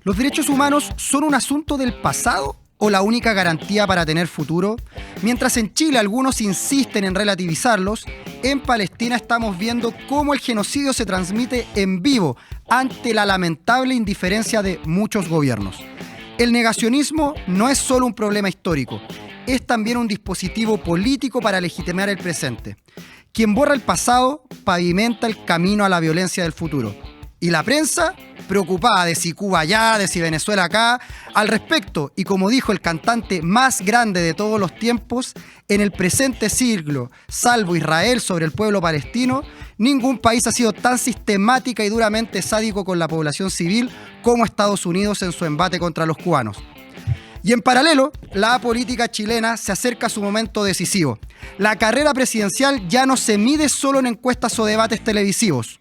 ¿Los derechos humanos son un asunto del pasado o la única garantía para tener futuro? Mientras en Chile algunos insisten en relativizarlos, en Palestina estamos viendo cómo el genocidio se transmite en vivo ante la lamentable indiferencia de muchos gobiernos. El negacionismo no es solo un problema histórico, es también un dispositivo político para legitimar el presente. Quien borra el pasado pavimenta el camino a la violencia del futuro. Y la prensa, preocupada de si Cuba allá, de si Venezuela acá, al respecto, y como dijo el cantante más grande de todos los tiempos, en el presente siglo, salvo Israel sobre el pueblo palestino, ningún país ha sido tan sistemática y duramente sádico con la población civil como Estados Unidos en su embate contra los cubanos. Y en paralelo, la política chilena se acerca a su momento decisivo. La carrera presidencial ya no se mide solo en encuestas o debates televisivos.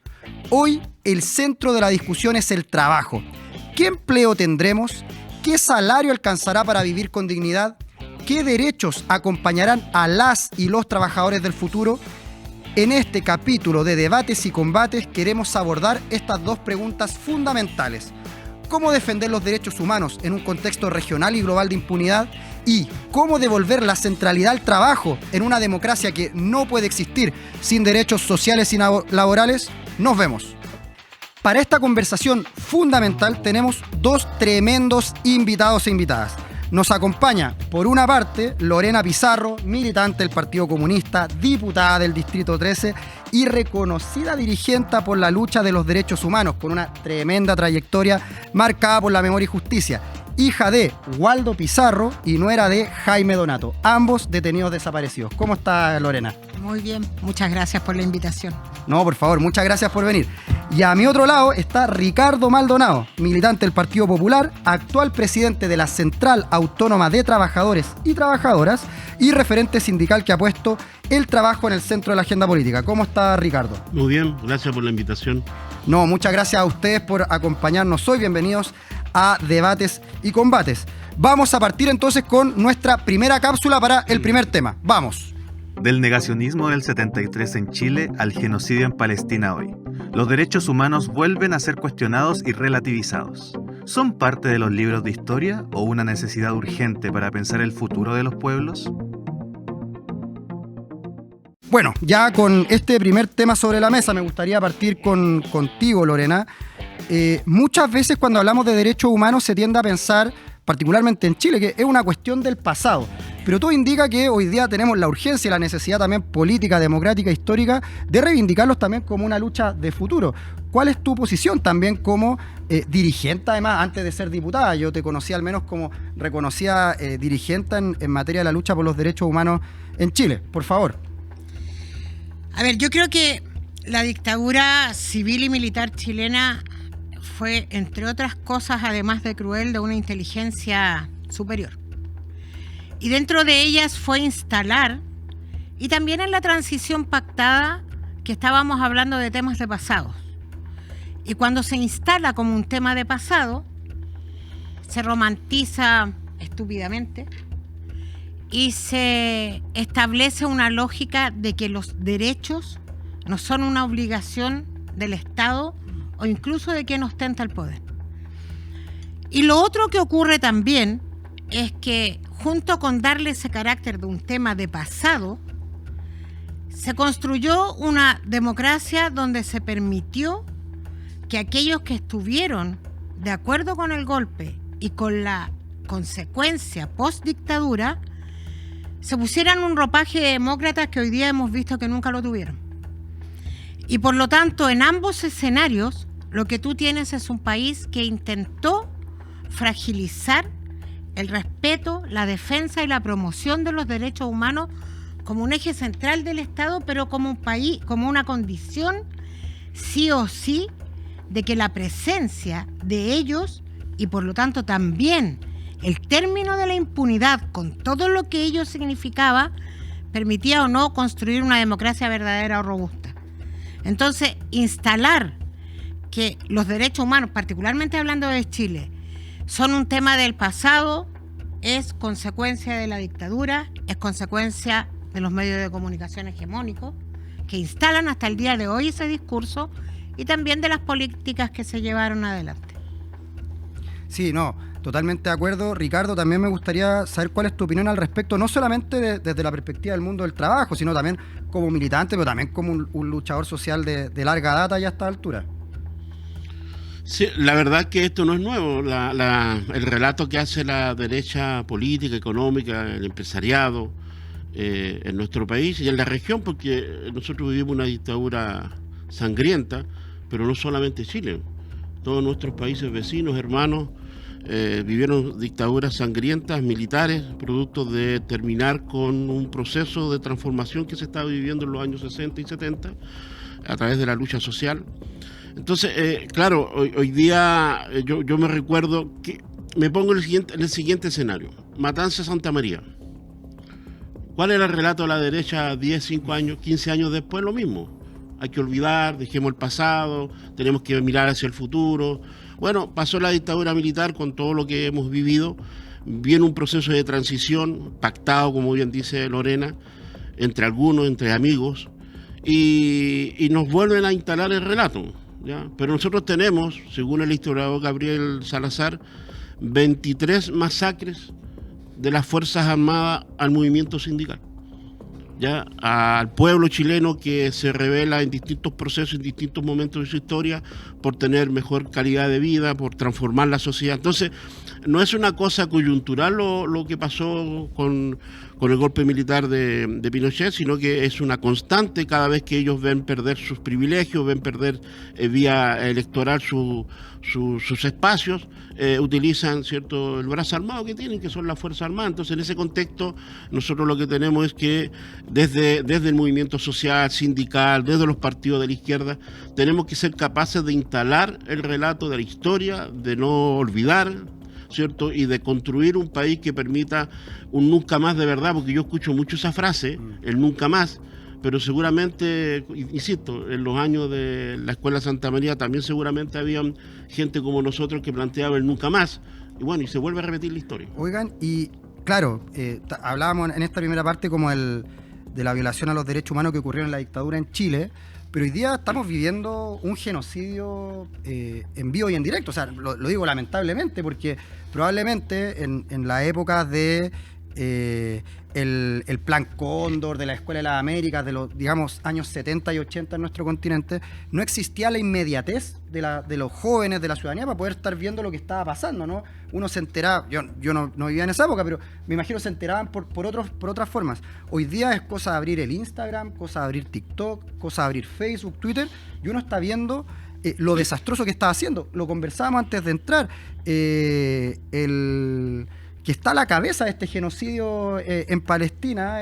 Hoy, el centro de la discusión es el trabajo. ¿Qué empleo tendremos? ¿Qué salario alcanzará para vivir con dignidad? ¿Qué derechos acompañarán a las y los trabajadores del futuro? En este capítulo de Debates y Combates queremos abordar estas dos preguntas fundamentales. ¿Cómo defender los derechos humanos en un contexto regional y global de impunidad? Y ¿cómo devolver la centralidad al trabajo en una democracia que no puede existir sin derechos sociales y laborales? Nos vemos. Para esta conversación fundamental tenemos dos tremendos invitados e invitadas. Nos acompaña, por una parte, Lorena Pizarro, militante del Partido Comunista, diputada del Distrito 13 y reconocida dirigente por la lucha de los derechos humanos, con una tremenda trayectoria marcada por la memoria y justicia. Hija de Waldo Pizarro y nuera de Jaime Donato, ambos detenidos desaparecidos. ¿Cómo está, Lorena? Muy bien, muchas gracias por la invitación. No, por favor, muchas gracias por venir. Y a mi otro lado está Ricardo Maldonado, militante del Partido Popular, actual presidente de la Central Autónoma de Trabajadores y Trabajadoras y referente sindical que ha puesto el trabajo en el centro de la agenda política. ¿Cómo está, Ricardo? Muy bien, gracias por la invitación. No, muchas gracias a ustedes por acompañarnos hoy. Bienvenidos a Debates y Combates. Vamos a partir entonces con nuestra primera cápsula para el primer tema. ¡Vamos! Del negacionismo del 73 en Chile al genocidio en Palestina hoy. Los derechos humanos vuelven a ser cuestionados y relativizados. ¿Son parte de los libros de historia o una necesidad urgente para pensar el futuro de los pueblos? Bueno, ya con este primer tema sobre la mesa me gustaría partir contigo, Lorena. Muchas veces cuando hablamos de derechos humanos se tiende a pensar, particularmente en Chile, que es una cuestión del pasado. Pero todo indica que hoy día tenemos la urgencia y la necesidad también política, democrática, histórica, de reivindicarlos también como una lucha de futuro. ¿Cuál es tu posición también como dirigente, además, antes de ser diputada? Yo te conocí al menos como reconocida dirigente en materia de la lucha por los derechos humanos en Chile. Por favor. A ver, yo creo que la dictadura civil y militar chilena fue, entre otras cosas, además de cruel, de una inteligencia superior. Y dentro de ellas fue instalar, y también en la transición pactada, que estábamos hablando de temas de pasado. Y cuando se instala como un tema de pasado, se romantiza estúpidamente y se establece una lógica de que los derechos no son una obligación del Estado o incluso de quien ostenta el poder. Y lo otro que ocurre también es que junto con darle ese carácter de un tema de pasado, se construyó una democracia donde se permitió que aquellos que estuvieron de acuerdo con el golpe y con la consecuencia post-dictadura, se pusieran un ropaje de demócratas que hoy día hemos visto que nunca lo tuvieron. Y por lo tanto, en ambos escenarios, lo que tú tienes es un país que intentó fragilizar el respeto, la defensa y la promoción de los derechos humanos como un eje central del Estado, pero como un país, como una condición sí o sí de que la presencia de ellos y por lo tanto también el término de la impunidad con todo lo que ello significaba permitía o no construir una democracia verdadera o robusta. Entonces, instalar que los derechos humanos, particularmente hablando de Chile, son un tema del pasado, es consecuencia de la dictadura, es consecuencia de los medios de comunicación hegemónicos que instalan hasta el día de hoy ese discurso y también de las políticas que se llevaron adelante. Sí, no, totalmente de acuerdo. Ricardo, también me gustaría saber cuál es tu opinión al respecto, no solamente desde la perspectiva del mundo del trabajo, sino también como militante, pero también como un luchador social de larga data ya a esta altura. Sí, la verdad que esto no es nuevo. El relato que hace la derecha política, económica, el empresariado en nuestro país y en la región, porque nosotros vivimos una dictadura sangrienta, pero no solamente Chile. Todos nuestros países vecinos, hermanos, vivieron dictaduras sangrientas, militares, producto de terminar con un proceso de transformación que se estaba viviendo en los años 60 y 70 a través de la lucha social. Entonces, claro, hoy día yo me recuerdo que me pongo en el siguiente escenario. Matanza Santa María. ¿Cuál era el relato de la derecha 10, 5 años, 15 años después? Lo mismo. Hay que olvidar, dejemos el pasado, tenemos que mirar hacia el futuro. Bueno, pasó la dictadura militar con todo lo que hemos vivido. Viene un proceso de transición pactado, como bien dice Lorena, entre algunos, entre amigos, y nos vuelven a instalar el relato. ¿Ya? Pero nosotros tenemos, según el historiador Gabriel Salazar, 23 masacres de las Fuerzas Armadas al movimiento sindical, ¿ya? Al pueblo chileno que se revela en distintos procesos, en distintos momentos de su historia, por tener mejor calidad de vida, por transformar la sociedad. Entonces, no es una cosa coyuntural lo que pasó con el golpe militar de Pinochet, sino que es una constante cada vez que ellos ven perder sus privilegios, ven perder vía electoral sus espacios, utilizan, ¿cierto?, el brazo armado que tienen, que son las Fuerzas Armadas. Entonces, en ese contexto, nosotros lo que tenemos es que desde el movimiento social, sindical, desde los partidos de la izquierda, tenemos que ser capaces de instalar el relato de la historia, de no olvidar, ¿cierto? Y de construir un país que permita un nunca más de verdad, porque yo escucho mucho esa frase, el nunca más, pero seguramente, insisto, en los años de la Escuela Santa María también seguramente había gente como nosotros que planteaba el nunca más, y bueno, y se vuelve a repetir la historia. Oigan, y claro, hablábamos en esta primera parte como de la violación a los derechos humanos que ocurrió en la dictadura en Chile, pero hoy día estamos viviendo un genocidio en vivo y en directo. O sea, lo digo lamentablemente, porque probablemente en la época de el Plan Cóndor, de la Escuela de las Américas, de los, digamos, años 70 y 80 en nuestro continente, no existía la inmediatez de los jóvenes, de la ciudadanía, para poder estar viendo lo que estaba pasando, ¿no? Uno se enteraba, yo no vivía en esa época, pero me imagino se enteraban por otras formas. Hoy día es cosa de abrir el Instagram, cosa de abrir TikTok, cosa de abrir Facebook, Twitter, y uno está viendo lo desastroso que está haciendo. Lo conversábamos antes de entrar, que está a la cabeza de este genocidio en Palestina,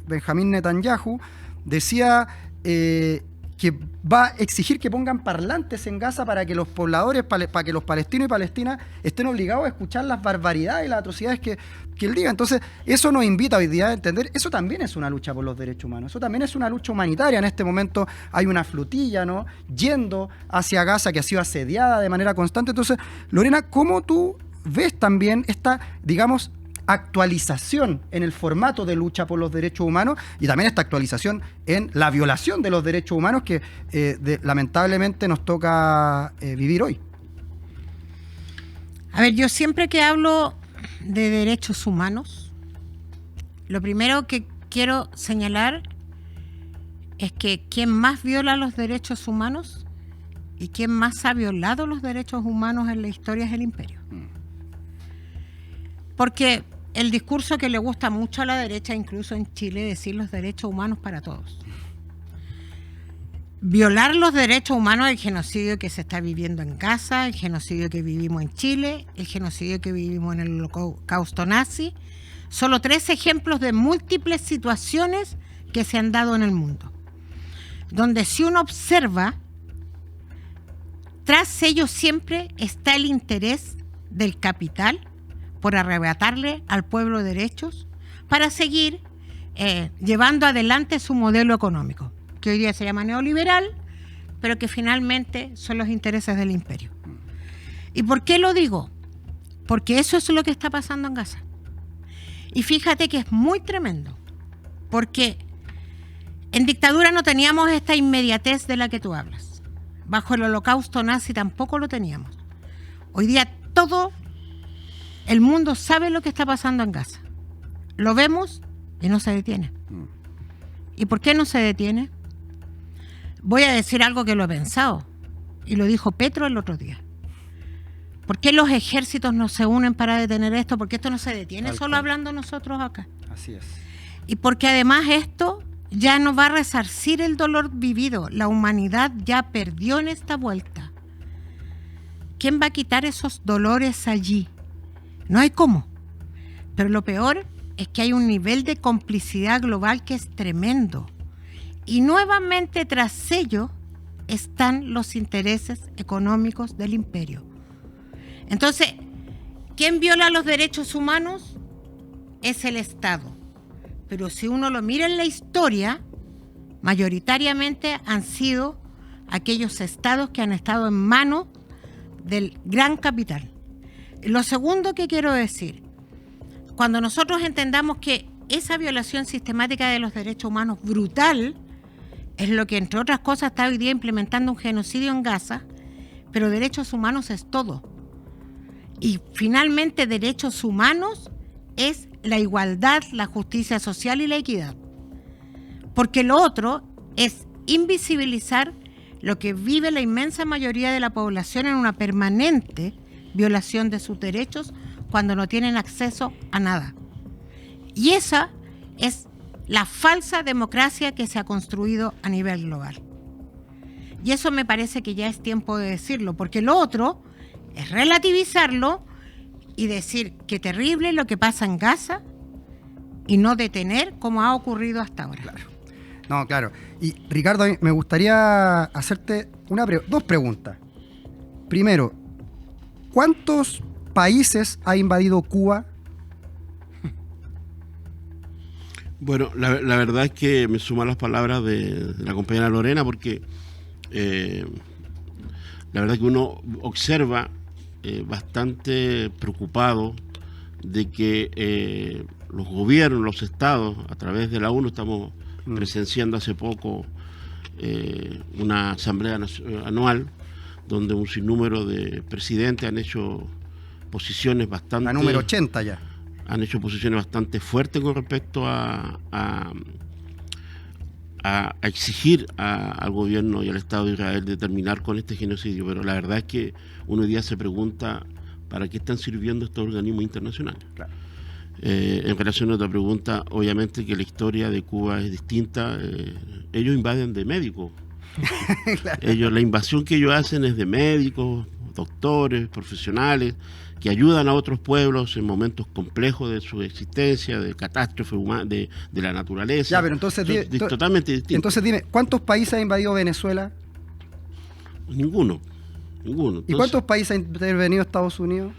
Benjamín Netanyahu, decía que va a exigir que pongan parlantes en Gaza para que los pobladores, para que los palestinos y palestinas estén obligados a escuchar las barbaridades y las atrocidades que él diga. Entonces, eso nos invita hoy día a entender, eso también es una lucha por los derechos humanos, eso también es una lucha humanitaria. En este momento hay una flotilla, ¿no?, yendo hacia Gaza, que ha sido asediada de manera constante. Entonces, Lorena, ¿cómo tú ves también esta, digamos, actualización en el formato de lucha por los derechos humanos y también esta actualización en la violación de los derechos humanos que lamentablemente nos toca vivir hoy? A ver, yo siempre que hablo de derechos humanos, lo primero que quiero señalar es que quien más viola los derechos humanos y quien más ha violado los derechos humanos en la historia es el imperio. Porque el discurso que le gusta mucho a la derecha, incluso en Chile, decir los derechos humanos para todos. Violar los derechos humanos, el genocidio que se está viviendo en Gaza, el genocidio que vivimos en Chile, el genocidio que vivimos en el Holocausto nazi, solo 3 ejemplos de múltiples situaciones que se han dado en el mundo, donde si uno observa, tras ello siempre está el interés del capital por arrebatarle al pueblo derechos para seguir llevando adelante su modelo económico, que hoy día se llama neoliberal, pero que finalmente son los intereses del imperio. ¿Y por qué lo digo? Porque eso es lo que está pasando en Gaza. Y fíjate que es muy tremendo, porque en dictadura no teníamos esta inmediatez de la que tú hablas. Bajo el Holocausto nazi tampoco lo teníamos. Hoy día todo El mundo sabe lo que está pasando en Gaza. Lo vemos y no se detiene. ¿Y por qué no se detiene? Voy a decir algo que lo he pensado, y lo dijo Petro el otro día. ¿Por qué los ejércitos no se unen para detener esto? Porque esto no se detiene Tal solo cual. hablando nosotros acá. Así es. Y porque además esto ya no va a resarcir el dolor vivido. La humanidad ya perdió en esta vuelta. ¿Quién va a quitar esos dolores allí? No hay cómo. Pero lo peor es que hay un nivel de complicidad global que es tremendo. Y nuevamente tras ello están los intereses económicos del imperio. Entonces, ¿quién viola los derechos humanos? Es el Estado. Pero si uno lo mira en la historia, mayoritariamente han sido aquellos estados que han estado en manos del gran capital. Lo segundo que quiero decir, cuando nosotros entendamos que esa violación sistemática de los derechos humanos brutal es lo que, entre otras cosas, está hoy día implementando un genocidio en Gaza, pero derechos humanos es todo. Y finalmente derechos humanos es la igualdad, la justicia social y la equidad. Porque lo otro es invisibilizar lo que vive la inmensa mayoría de la población en una permanente violación de sus derechos cuando no tienen acceso a nada. Y esa es la falsa democracia que se ha construido a nivel global. Y eso me parece que ya es tiempo de decirlo, porque lo otro es relativizarlo y decir que terrible lo que pasa en Gaza y no detener como ha ocurrido hasta ahora. Claro. No, claro. Y Ricardo, a mí me gustaría hacerte dos preguntas. Primero, ¿cuántos países ha invadido Cuba? Bueno, la verdad es que me suman las palabras de la compañera Lorena, porque la verdad que uno observa bastante preocupado de que los gobiernos, los estados, a través de la ONU, estamos presenciando hace poco una asamblea anual donde un sinnúmero de presidentes han hecho posiciones bastante... La número 80 ya. Han hecho posiciones bastante fuertes con respecto a exigir al gobierno y al Estado de Israel de terminar con este genocidio, pero la verdad es que uno hoy día se pregunta para qué están sirviendo estos organismos internacionales. Claro. En relación a otra pregunta, obviamente que la historia de Cuba es distinta. Ellos invaden de médicos. Claro. La invasión que ellos hacen es de médicos, doctores, profesionales, que ayudan a otros pueblos en momentos complejos de su existencia, de catástrofe humana, de la naturaleza. Ya, pero entonces totalmente distinto. Entonces dime, ¿cuántos países ha invadido Venezuela? Ninguno. Entonces, ¿y cuántos países ha intervenido Estados Unidos?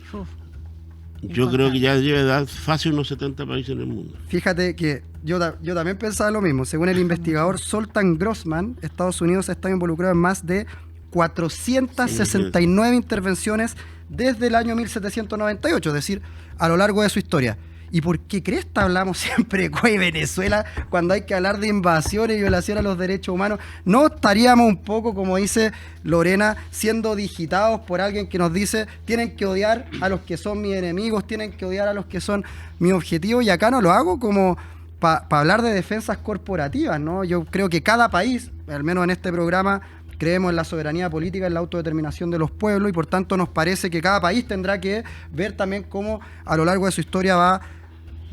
Yo creo que ya debe dar fácil unos 70 países en el mundo. Fíjate que yo también pensaba lo mismo. Según el investigador Zoltan Grossman, Estados Unidos está involucrado en más de 469 intervenciones desde el año 1798, es decir, a lo largo de su historia. ¿Y por qué cresta hablamos siempre de Cuba y Venezuela cuando hay que hablar de invasiones y violación a los derechos humanos? ¿No estaríamos un poco, como dice Lorena, siendo digitados por alguien que nos dice tienen que odiar a los que son mis enemigos, tienen que odiar a los que son mis objetivos? Y acá no lo hago como para hablar de defensas corporativas, ¿no? Yo creo que cada país, al menos en este programa, creemos en la soberanía política, en la autodeterminación de los pueblos, y por tanto nos parece que cada país tendrá que ver también cómo a lo largo de su historia va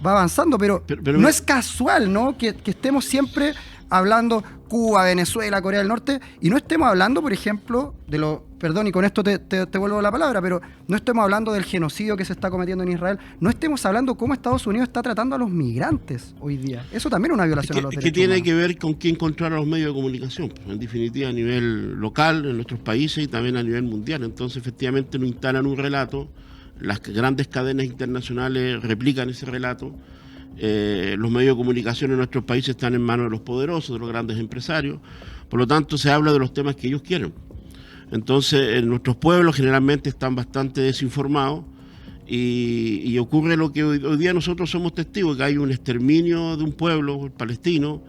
avanzando, pero no es casual, ¿no? Que estemos siempre hablando Cuba, Venezuela, Corea del Norte, y no estemos hablando, por ejemplo, perdón, y con esto te vuelvo la palabra, pero no estemos hablando del genocidio que se está cometiendo en Israel, no estemos hablando cómo Estados Unidos está tratando a los migrantes hoy día. Eso también es una violación a los derechos humanos. ¿Qué tiene que ver con quién controla los medios de comunicación? En definitiva, a nivel local, en nuestros países, y también a nivel mundial. Entonces, efectivamente, nos instalan un relato, las grandes cadenas internacionales replican ese relato. Los medios de comunicación en nuestros países están en manos de los poderosos, de los grandes empresarios. Por lo tanto, se habla de los temas que ellos quieren. Entonces, nuestros pueblos generalmente están bastante desinformados y ocurre lo que hoy día nosotros somos testigos, que hay un exterminio de un pueblo, el palestino,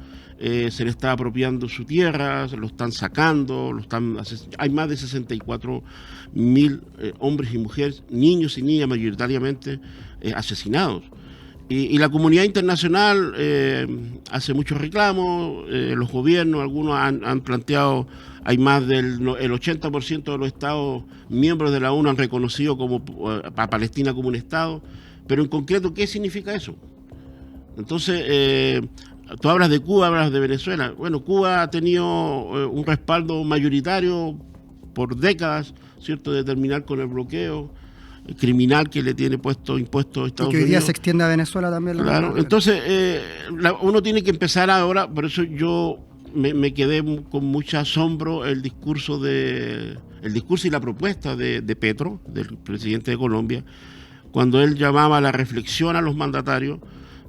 se le está apropiando su tierra, se lo están sacando, hay más de 64.000 hombres y mujeres, niños y niñas mayoritariamente asesinados. Y la comunidad internacional hace muchos reclamos, los gobiernos, algunos han planteado, hay más del el 80% de los estados miembros de la ONU han reconocido a Palestina como un estado, pero en concreto, ¿qué significa eso? Entonces, tú hablas de Cuba, hablas de Venezuela. Bueno, Cuba ha tenido un respaldo mayoritario por décadas, ¿cierto?, de terminar con el bloqueo criminal que le tiene impuesto Estados Unidos. Y que hoy día se extiende a Venezuela también. Claro, entonces uno tiene que empezar ahora, por eso yo me quedé con mucho asombro el discurso y la propuesta de Petro, del presidente de Colombia, cuando él llamaba a la reflexión a los mandatarios,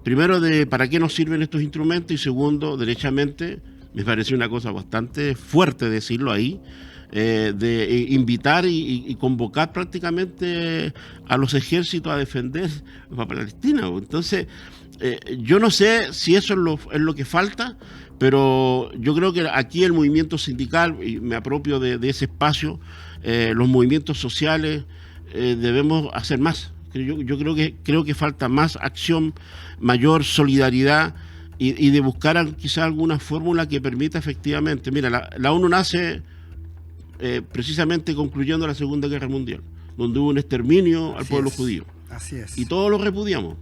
primero de para qué nos sirven estos instrumentos y segundo, derechamente, me pareció una cosa bastante fuerte decirlo ahí, de invitar y convocar prácticamente a los ejércitos a defender a Palestina. Entonces, yo no sé si eso es lo que falta, pero yo creo que aquí el movimiento sindical, y me apropio de ese espacio, los movimientos sociales, debemos hacer más. Yo creo que falta más acción, mayor solidaridad y de buscar quizás alguna fórmula que permita efectivamente. Mira, la ONU nace precisamente concluyendo la Segunda Guerra Mundial, donde hubo un exterminio al pueblo judío. Así es. Y todos lo repudiamos.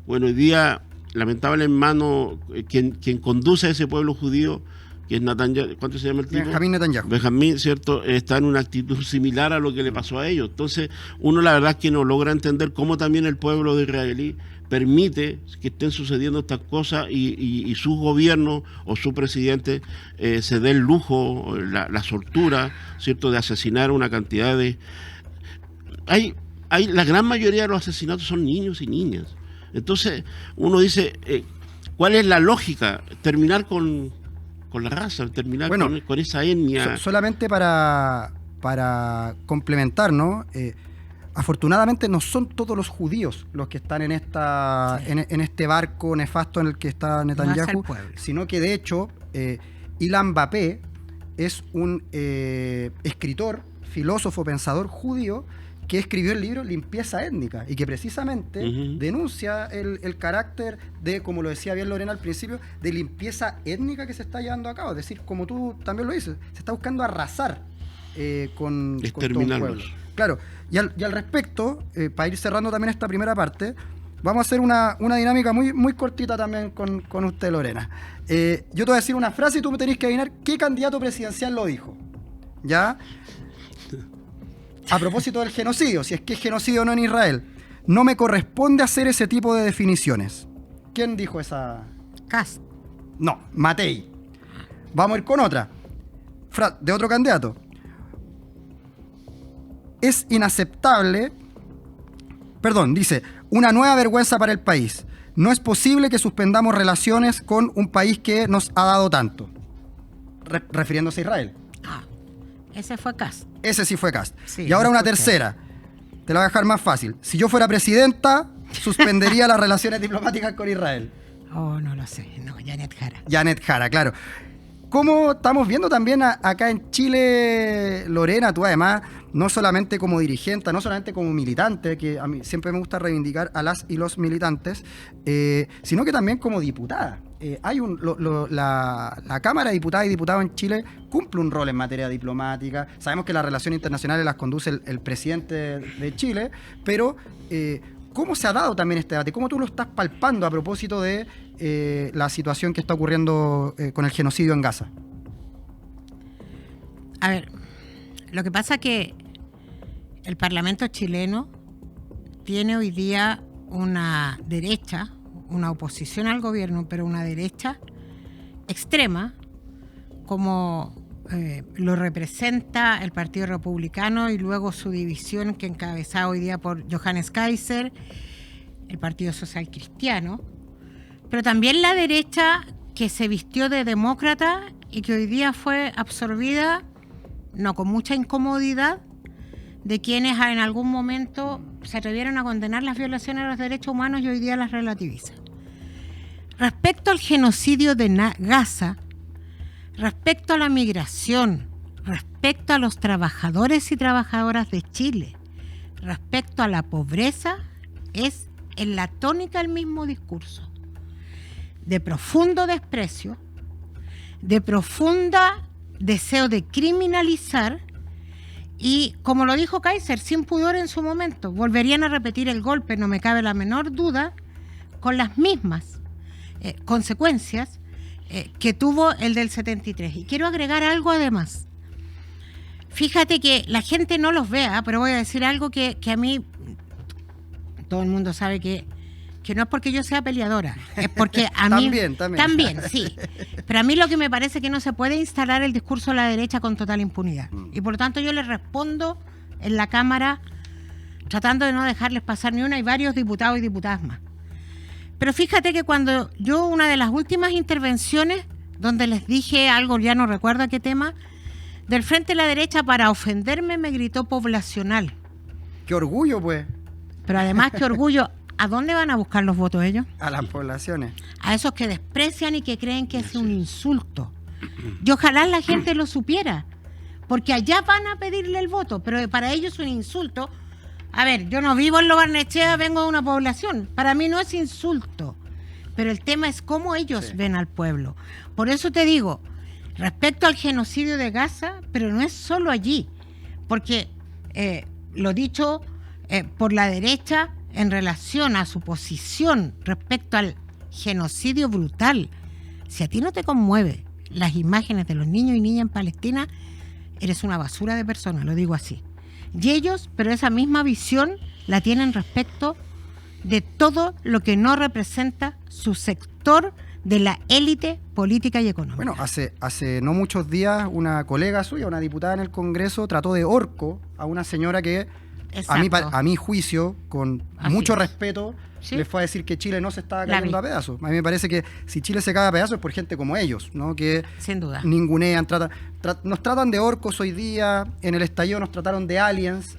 Bueno, hoy día, lamentablemente, quien conduce a ese pueblo judío, que es Netanyahu, ¿cuánto se llama el tipo? Benjamín Netanyahu. Benjamín, ¿cierto? Está en una actitud similar a lo que le pasó a ellos. Entonces, uno la verdad es que no logra entender cómo también el pueblo de israelí permite que estén sucediendo estas cosas y su gobierno o su presidente se dé el lujo, la soltura, ¿cierto?, de asesinar una cantidad de... La gran mayoría de los asesinatos son niños y niñas. Entonces, uno dice, ¿cuál es la lógica? Terminar con la raza, terminar con esa etnia. Solamente para complementar, ¿no? Afortunadamente no son todos los judíos los que están en este barco nefasto en el que está Netanyahu, sino que de hecho Ilan Mbappé es un escritor, filósofo, pensador judío que escribió el libro Limpieza Étnica y que precisamente denuncia el carácter de, como lo decía bien Lorena al principio, de limpieza étnica que se está llevando a cabo. Es decir, como tú también lo dices, se está buscando arrasar con todo un pueblo. Claro, y al respecto, para ir cerrando también esta primera parte, vamos a hacer una dinámica muy, muy cortita también con usted, Lorena. Yo te voy a decir una frase y tú me tenés que adivinar qué candidato presidencial lo dijo. ¿Ya? A propósito del genocidio, si es que es genocidio o no en Israel, no me corresponde hacer ese tipo de definiciones. ¿Quién dijo esa? Kast. No, Matei. Vamos a ir con otra. De otro candidato. Es inaceptable, dice, una nueva vergüenza para el país. No es posible que suspendamos relaciones con un país que nos ha dado tanto. Refiriéndose a Israel. Ese fue Kast. Ese sí fue Kast. Sí, y ahora una tercera. Te la voy a dejar más fácil. Si yo fuera presidenta, suspendería las relaciones diplomáticas con Israel. Oh, no lo sé. No, Janet Jara. Janet Jara, claro. Como estamos viendo también acá en Chile, Lorena, tú además, no solamente como dirigente, no solamente como militante, que a mí siempre me gusta reivindicar a las y los militantes, sino que también como diputada. La Cámara de Diputadas y Diputados en Chile cumple un rol en materia diplomática. Sabemos que las relaciones internacionales las conduce el presidente de Chile, pero ¿cómo se ha dado también este debate? ¿Cómo tú lo estás palpando a propósito de la situación que está ocurriendo con el genocidio en Gaza? A ver, lo que pasa es que el Parlamento chileno tiene hoy día una derecha, una oposición al gobierno, pero una derecha extrema, como lo representa el Partido Republicano y luego su división que encabezada hoy día por Johannes Kaiser, el Partido Social Cristiano, pero también la derecha que se vistió de demócrata y que hoy día fue absorbida, no con mucha incomodidad, de quienes en algún momento se atrevieron a condenar las violaciones a los derechos humanos y hoy día las relativizan. respecto al genocidio de Gaza, respecto a la migración, respecto a los trabajadores y trabajadoras de Chile, respecto a la pobreza, es en la tónica el mismo discurso, de profundo desprecio, de profunda deseo de criminalizar y, como lo dijo Kaiser, sin pudor en su momento, volverían a repetir el golpe, no me cabe la menor duda, con las mismas consecuencias que tuvo el del 73. Y quiero agregar algo además. Fíjate que la gente no los vea, pero voy a decir algo que a mí, todo el mundo sabe que no es porque yo sea peleadora, es porque a mí... También, sí. Pero a mí lo que me parece que no se puede instalar el discurso de la derecha con total impunidad. Y por lo tanto yo les respondo en la Cámara tratando de no dejarles pasar ni una, y varios diputados y diputadas más. Pero fíjate que cuando yo, una de las últimas intervenciones, donde les dije algo, ya no recuerdo a qué tema, del Frente de la Derecha, para ofenderme, me gritó poblacional. ¡Qué orgullo, pues! Pero además, qué orgullo. ¿A dónde van a buscar los votos ellos? A las poblaciones. A esos que desprecian y que creen que es un insulto. Y ojalá la gente lo supiera, porque allá van a pedirle el voto, pero para ellos es un insulto. A ver, yo no vivo en Lo Barnechea, vengo de una población. Para mí no es insulto, pero el tema es cómo ellos ven al pueblo. Por eso te digo, respecto al genocidio de Gaza, pero no es solo allí, porque lo dicho por la derecha en relación a su posición respecto al genocidio brutal. Si a ti no te conmueve las imágenes de los niños y niñas en Palestina, eres una basura de persona, lo digo así. Y ellos, pero esa misma visión la tienen respecto de todo lo que no representa su sector de la élite política y económica. Bueno, hace no muchos días una colega suya, una diputada en el Congreso, trató de orco a una señora que a mi juicio, con Así mucho es. respeto, ¿Sí? les fue a decir que Chile no se estaba La cayendo vi. a pedazos. A mí me parece que si Chile se cae a pedazos es por gente como ellos, ¿no? Que Sin duda. ningunean, nos tratan de orcos hoy día, en el estallido nos trataron de aliens,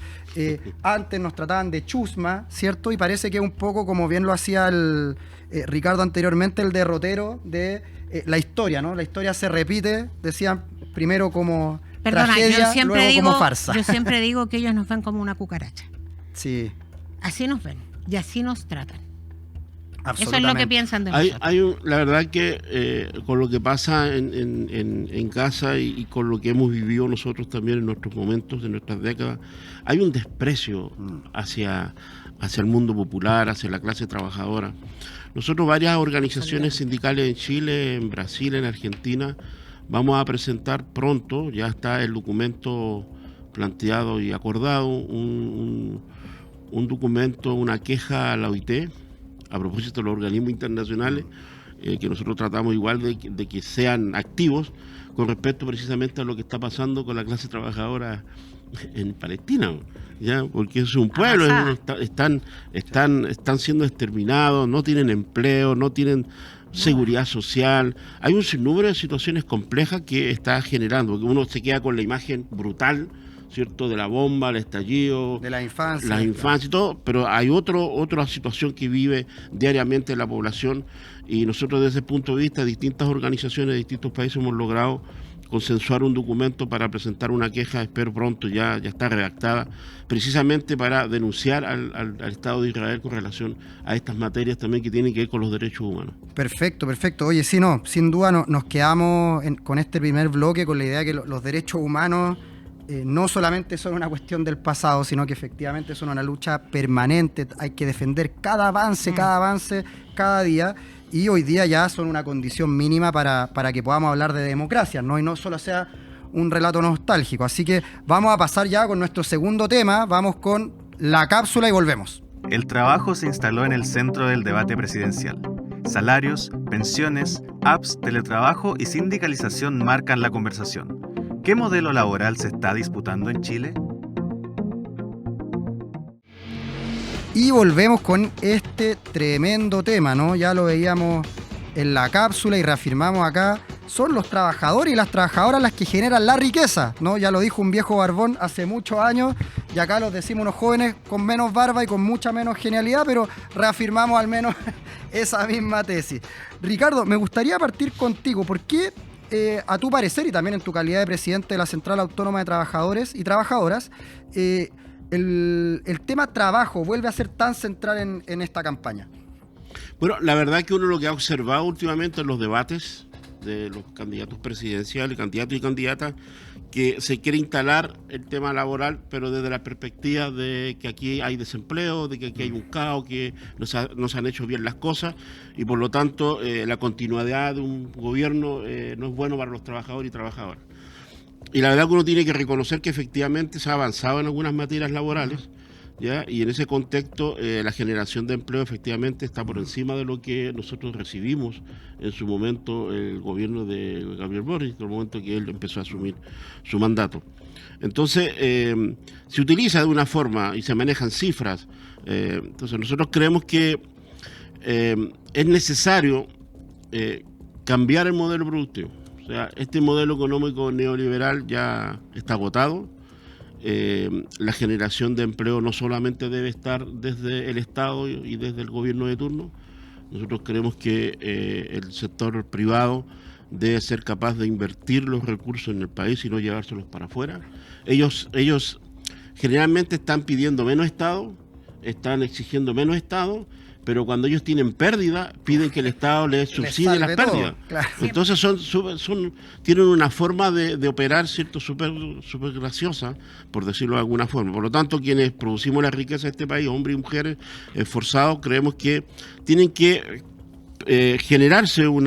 antes nos trataban de chusma, ¿cierto? Y parece que un poco, como bien lo hacía el Ricardo anteriormente, el derrotero de la historia, ¿no? La historia se repite, decían primero como... Perdona, tragedia, yo luego como farsa. Yo siempre digo que ellos nos ven como una cucaracha. Sí, Así nos ven y así nos tratan. absolutamente. Eso es lo que piensan de nosotros. La verdad que con lo que pasa en Gaza y con lo que hemos vivido nosotros también en nuestros momentos, en nuestras décadas, hay un desprecio hacia el mundo popular, hacia la clase trabajadora. Nosotros, varias organizaciones sindicales en Chile, en Brasil, en Argentina, vamos a presentar pronto, ya está el documento planteado y acordado, un documento, una queja a la OIT, a propósito de los organismos internacionales, que nosotros tratamos igual de que sean activos con respecto precisamente a lo que está pasando con la clase trabajadora en Palestina, ¿ya? Porque es un pueblo, están siendo exterminados, no tienen empleo, no tienen seguridad social. Hay un sinnúmero de situaciones complejas que está generando, que uno se queda con la imagen brutal, ¿cierto?, de la bomba, el estallido, De la infancia. la infancia y todo, pero hay otra situación que vive diariamente la población, y nosotros desde ese punto de vista, distintas organizaciones de distintos países hemos logrado consensuar un documento para presentar una queja, espero pronto, ya está redactada, precisamente para denunciar al Estado de Israel con relación a estas materias también que tienen que ver con los derechos humanos. Perfecto. Oye, sí, no, sin duda nos quedamos con este primer bloque con la idea de que los derechos humanos no solamente son una cuestión del pasado, sino que efectivamente son una lucha permanente. Hay que defender cada avance, cada día. Y hoy día ya son una condición mínima para que podamos hablar de democracia, ¿no? Y no solo sea un relato nostálgico. Así que vamos a pasar ya con nuestro segundo tema. Vamos con la cápsula y volvemos. El trabajo se instaló en el centro del debate presidencial. Salarios, pensiones, apps, teletrabajo y sindicalización marcan la conversación. ¿Qué modelo laboral se está disputando en Chile? Y volvemos con este tremendo tema, ¿no? Ya lo veíamos en la cápsula y reafirmamos acá. Son los trabajadores y las trabajadoras las que generan la riqueza, ¿no? Ya lo dijo un viejo barbón hace muchos años y acá los decimos unos jóvenes con menos barba y con mucha menos genialidad, pero reafirmamos al menos Esa misma tesis. Ricardo, me gustaría partir contigo. ¿Por qué, a tu parecer, y también en tu calidad de presidente de la Central Autónoma de Trabajadores y Trabajadoras, el tema trabajo vuelve a ser tan central en esta campaña? Bueno, la verdad que uno lo que ha observado últimamente en los debates de los candidatos presidenciales, candidatos y candidatas, que se quiere instalar el tema laboral, pero desde la perspectiva de que aquí hay desempleo, de que aquí hay un caos, que no se han hecho bien las cosas, y por lo tanto la continuidad de un gobierno no es bueno para los trabajadores y trabajadoras. Y la verdad que uno tiene que reconocer que efectivamente se ha avanzado en algunas materias laborales, ¿ya? Y en ese contexto la generación de empleo efectivamente está por encima de lo que nosotros recibimos en su momento el gobierno de Gabriel Boric, en el momento que él empezó a asumir su mandato. Entonces se utiliza de una forma y se manejan cifras. Entonces nosotros creemos que es necesario cambiar el modelo productivo. O sea, este modelo económico neoliberal ya está agotado. La generación de empleo no solamente debe estar desde el Estado y desde el gobierno de turno. Nosotros creemos que el sector privado debe ser capaz de invertir los recursos en el país y no llevárselos para afuera. Ellos generalmente están pidiendo menos Estado, están exigiendo menos Estado, pero cuando ellos tienen pérdida, piden que el Estado les subsidie las pérdidas. Claro. Entonces tienen una forma de operar, ¿cierto?, súper graciosa, por decirlo de alguna forma. Por lo tanto, quienes producimos la riqueza de este país, hombres y mujeres esforzados, creemos que tienen que generarse un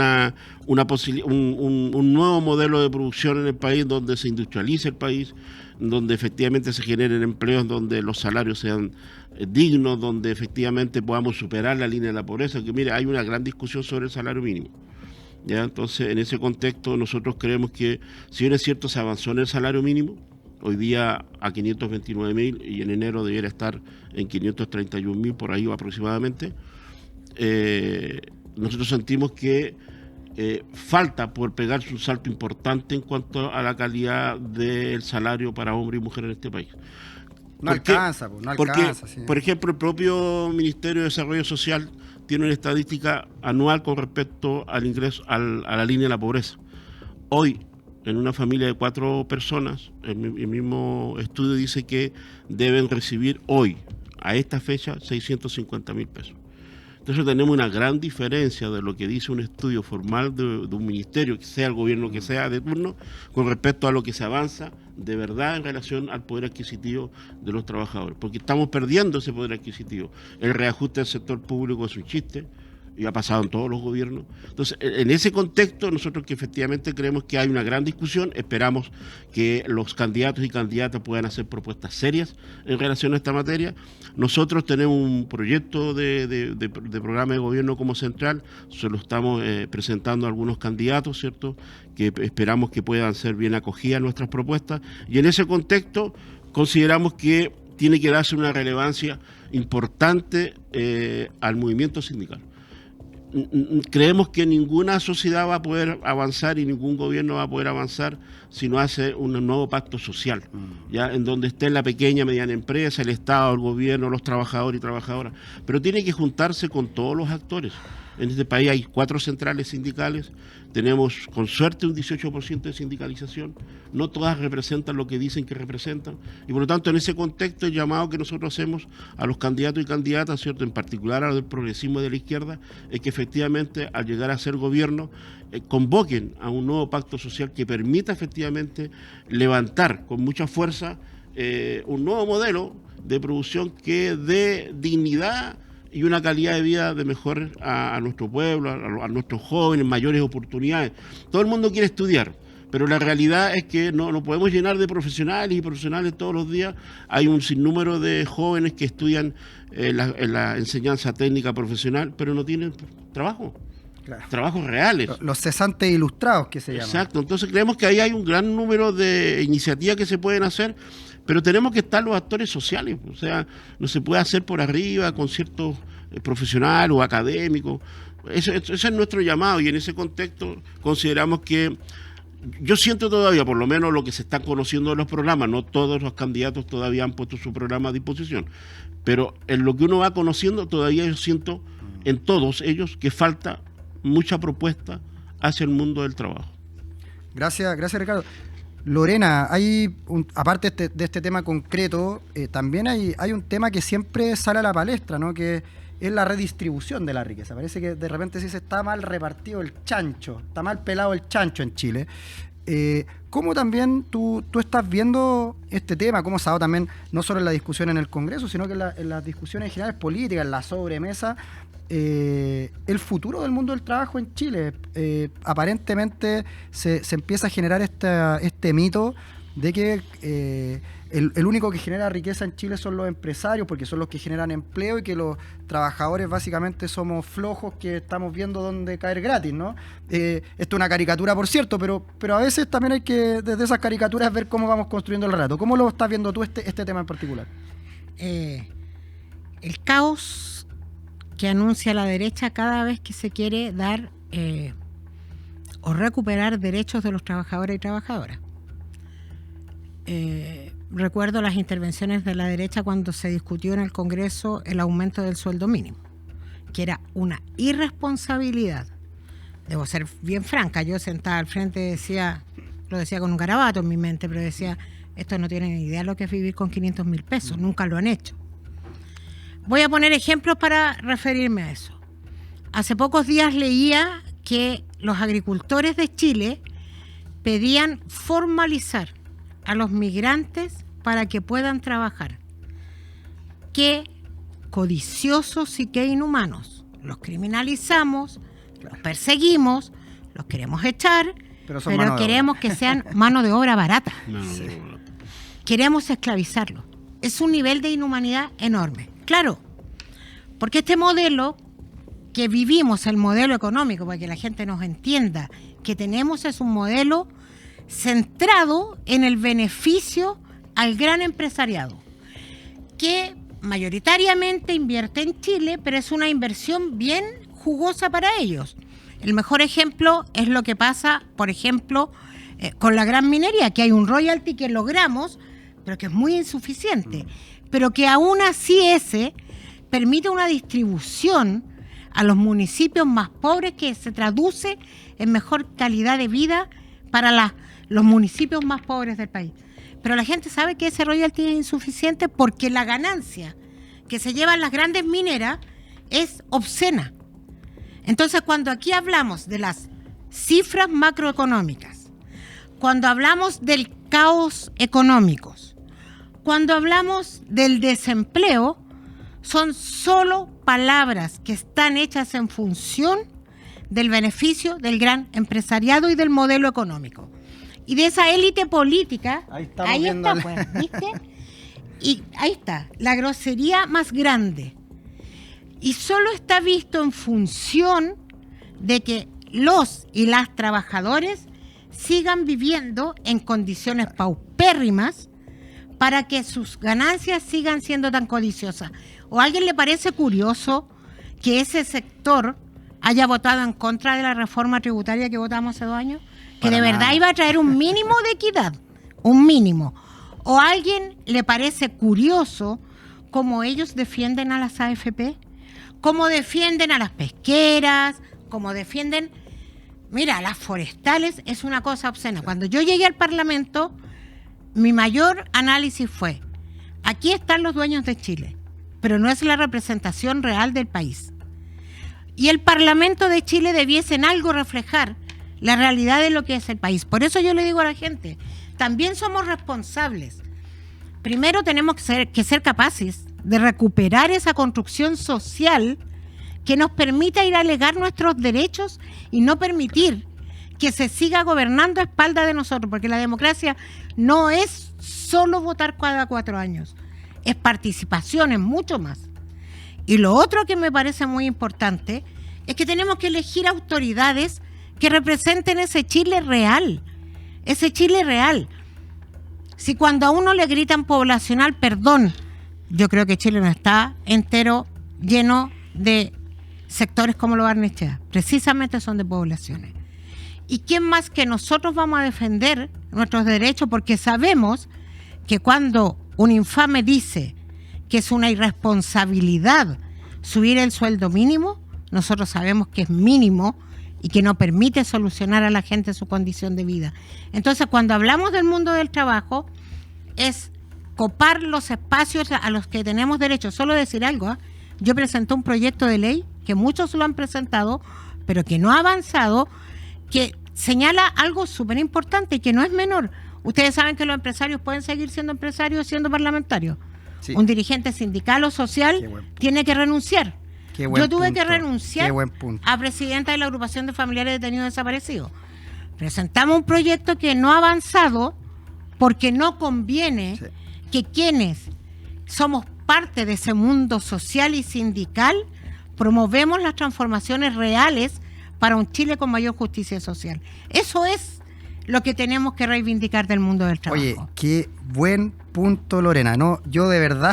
nuevo modelo de producción en el país, donde se industrialice el país, donde efectivamente se generen empleos, donde los salarios sean dignos, donde efectivamente podamos superar la línea de la pobreza, que mire, hay una gran discusión sobre el salario mínimo. ¿Ya? Entonces, en ese contexto, nosotros creemos que, si bien es cierto, se avanzó en el salario mínimo, hoy día a 529.000 y en enero debiera estar en 531.000, por ahí aproximadamente, nosotros sentimos que falta por pegarse un salto importante en cuanto a la calidad del salario para hombres y mujeres en este país. No alcanza, no alcanza. Sí. Por ejemplo, el propio Ministerio de Desarrollo Social tiene una estadística anual con respecto al ingreso, a la línea de la pobreza. Hoy, en una familia de 4 personas, el mismo estudio dice que deben recibir hoy, a esta fecha, 650.000 pesos. Entonces tenemos una gran diferencia de lo que dice un estudio formal de un ministerio, que sea el gobierno que sea de turno, con respecto a lo que se avanza de verdad en relación al poder adquisitivo de los trabajadores. Porque estamos perdiendo ese poder adquisitivo. El reajuste del sector público es un chiste, y ha pasado en todos los gobiernos. Entonces, en ese contexto, nosotros que efectivamente creemos que hay una gran discusión, esperamos que los candidatos y candidatas puedan hacer propuestas serias en relación a esta materia. Nosotros tenemos un proyecto de programa de gobierno como central, se lo estamos presentando a algunos candidatos, ¿cierto?, que esperamos que puedan ser bien acogidas nuestras propuestas, y en ese contexto consideramos que tiene que darse una relevancia importante al movimiento sindical. Creemos que ninguna sociedad va a poder avanzar y ningún gobierno va a poder avanzar si no hace un nuevo pacto social, ya en donde esté la pequeña, mediana empresa, el Estado, el gobierno, los trabajadores y trabajadoras, pero tiene que juntarse con todos los actores. En este país hay 4 centrales sindicales, tenemos con suerte un 18% de sindicalización, no todas representan lo que dicen que representan, y por lo tanto en ese contexto el llamado que nosotros hacemos a los candidatos y candidatas, ¿cierto?, en particular a los del progresismo de la izquierda, es que efectivamente al llegar a ser gobierno convoquen a un nuevo pacto social que permita efectivamente levantar con mucha fuerza un nuevo modelo de producción que dé dignidad y una calidad de vida de mejor a nuestro pueblo, a nuestros jóvenes, mayores oportunidades. Todo el mundo quiere estudiar, pero la realidad es que no podemos llenar de profesionales y profesionales todos los días. Hay un sinnúmero de jóvenes que estudian en la enseñanza técnica profesional, pero no tienen trabajo. Claro. Trabajos reales. Los cesantes ilustrados que se llaman. Exacto, entonces creemos que ahí hay un gran número de iniciativas que se pueden hacer, pero tenemos que estar los actores sociales, o sea, no se puede hacer por arriba con ciertos profesionales o académicos. Ese es nuestro llamado, y en ese contexto consideramos que, yo siento todavía, por lo menos lo que se está conociendo de los programas, no todos los candidatos todavía han puesto su programa a disposición, pero en lo que uno va conociendo todavía yo siento en todos ellos que falta mucha propuesta hacia el mundo del trabajo. Gracias Ricardo. Lorena, aparte de este tema concreto, también hay un tema que siempre sale a la palestra, ¿no? Que es la redistribución de la riqueza. Parece que de repente se está mal repartido el chancho, está mal pelado el chancho en Chile. ¿Cómo también tú estás viendo este tema? ¿Cómo se ha dado también, no solo en la discusión en el Congreso, sino que en las discusiones generales políticas, en la sobremesa, el futuro del mundo del trabajo en Chile? Aparentemente se empieza a generar este mito de que el único que genera riqueza en Chile son los empresarios, porque son los que generan empleo, y que los trabajadores básicamente somos flojos que estamos viendo dónde caer gratis, ¿no? Esto es una caricatura, por cierto, pero a veces también hay que, desde esas caricaturas, ver cómo vamos construyendo el relato. ¿Cómo lo estás viendo tú este tema en particular? El caos que anuncia la derecha cada vez que se quiere dar o recuperar derechos de los trabajadores y trabajadoras. Recuerdo las intervenciones de la derecha cuando se discutió en el Congreso el aumento del sueldo mínimo, que era una irresponsabilidad. Debo ser bien franca, yo sentada al frente lo decía con un garabato en mi mente, pero decía, estos no tienen idea de lo que es vivir con 500.000 pesos, nunca lo han hecho. Voy a poner ejemplos para referirme a eso. Hace pocos días leía que los agricultores de Chile pedían formalizar a los migrantes para que puedan trabajar. Qué codiciosos y qué inhumanos. Los criminalizamos, los perseguimos, los queremos echar, pero queremos que sean mano de obra barata. Sí. Queremos esclavizarlos. Es un nivel de inhumanidad enorme. Claro, porque este modelo que vivimos, el modelo económico, para que la gente nos entienda, que tenemos es un modelo centrado en el beneficio al gran empresariado, que mayoritariamente invierte en Chile, pero es una inversión bien jugosa para ellos. El mejor ejemplo es lo que pasa, por ejemplo, con la gran minería, que hay un royalty que logramos, pero que es muy insuficiente, pero que aún así permite una distribución a los municipios más pobres que se traduce en mejor calidad de vida para los municipios más pobres del país. Pero la gente sabe que ese royalty es insuficiente porque la ganancia que se llevan las grandes mineras es obscena. Entonces, cuando aquí hablamos de las cifras macroeconómicas, cuando hablamos del caos económico, cuando hablamos del desempleo, son solo palabras que están hechas en función del beneficio del gran empresariado y del modelo económico. Y de esa élite política, ahí está, pues, ¿viste? Y ahí está, la grosería más grande. Y solo está visto en función de que los y las trabajadores sigan viviendo en condiciones paupérrimas para que sus ganancias sigan siendo tan codiciosas. ¿O a alguien le parece curioso que ese sector haya votado en contra de la reforma tributaria que votamos hace 2 años? Que de verdad iba a traer un mínimo de equidad, un mínimo. ¿O a alguien le parece curioso cómo ellos defienden a las AFP? ¿Cómo defienden a las pesqueras? ¿Cómo defienden? Mira, las forestales es una cosa obscena. Cuando yo llegué al Parlamento, mi mayor análisis fue, aquí están los dueños de Chile, pero no es la representación real del país. Y el Parlamento de Chile debiese en algo reflejar la realidad de lo que es el país. Por eso yo le digo a la gente, también somos responsables. Primero tenemos que ser capaces de recuperar esa construcción social que nos permita ir a alegar nuestros derechos y no permitir que se siga gobernando a espaldas de nosotros, porque la democracia no es solo votar cada 4 años, es participación, es mucho más. Y lo otro que me parece muy importante es que tenemos que elegir autoridades que representen ese Chile real, ese Chile real. Si cuando a uno le gritan poblacional, perdón, yo creo que Chile no está entero lleno de sectores como los Barnechea, precisamente son de poblaciones. ¿Y quién más que nosotros vamos a defender nuestros derechos? Porque sabemos que cuando un infame dice que es una irresponsabilidad subir el sueldo mínimo, nosotros sabemos que es mínimo y que no permite solucionar a la gente su condición de vida. Entonces, cuando hablamos del mundo del trabajo, es copar los espacios a los que tenemos derecho. Solo decir algo, ¿eh? Yo presenté un proyecto de ley, que muchos lo han presentado, pero que no ha avanzado, que señala algo súper importante y que no es menor. Ustedes saben que los empresarios pueden seguir siendo empresarios siendo parlamentarios. Sí. Un dirigente sindical o social tiene que renunciar. Yo tuve que renunciar a presidenta de la agrupación de familiares detenidos desaparecidos. Presentamos un proyecto que no ha avanzado porque no conviene que quienes somos parte de ese mundo social y sindical promovemos las transformaciones reales para un Chile con mayor justicia social. Eso es lo que tenemos que reivindicar del mundo del trabajo. Oye, qué buen punto, Lorena. No, yo de verdad,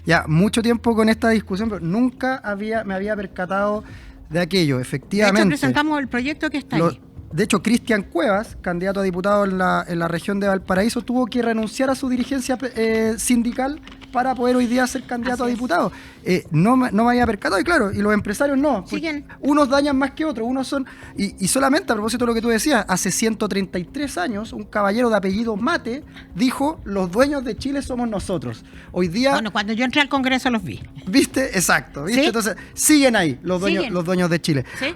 ya mucho tiempo con esta discusión, pero nunca me había percatado de aquello, efectivamente. De hecho, presentamos el proyecto que está ahí. De hecho, Cristian Cuevas, candidato a diputado en la región de Valparaíso, tuvo que renunciar a su dirigencia sindical para poder hoy día ser candidato a diputado. No me había percatado, y claro, y los empresarios no. Unos dañan más que otros, unos son... Y solamente a propósito de lo que tú decías, hace 133 años, un caballero de apellido Mate dijo, los dueños de Chile somos nosotros. Hoy día... Bueno, cuando yo entré al Congreso los vi. ¿Viste? Exacto. ¿Viste? ¿Sí? Entonces, siguen ahí los dueños de Chile. ¿Sí?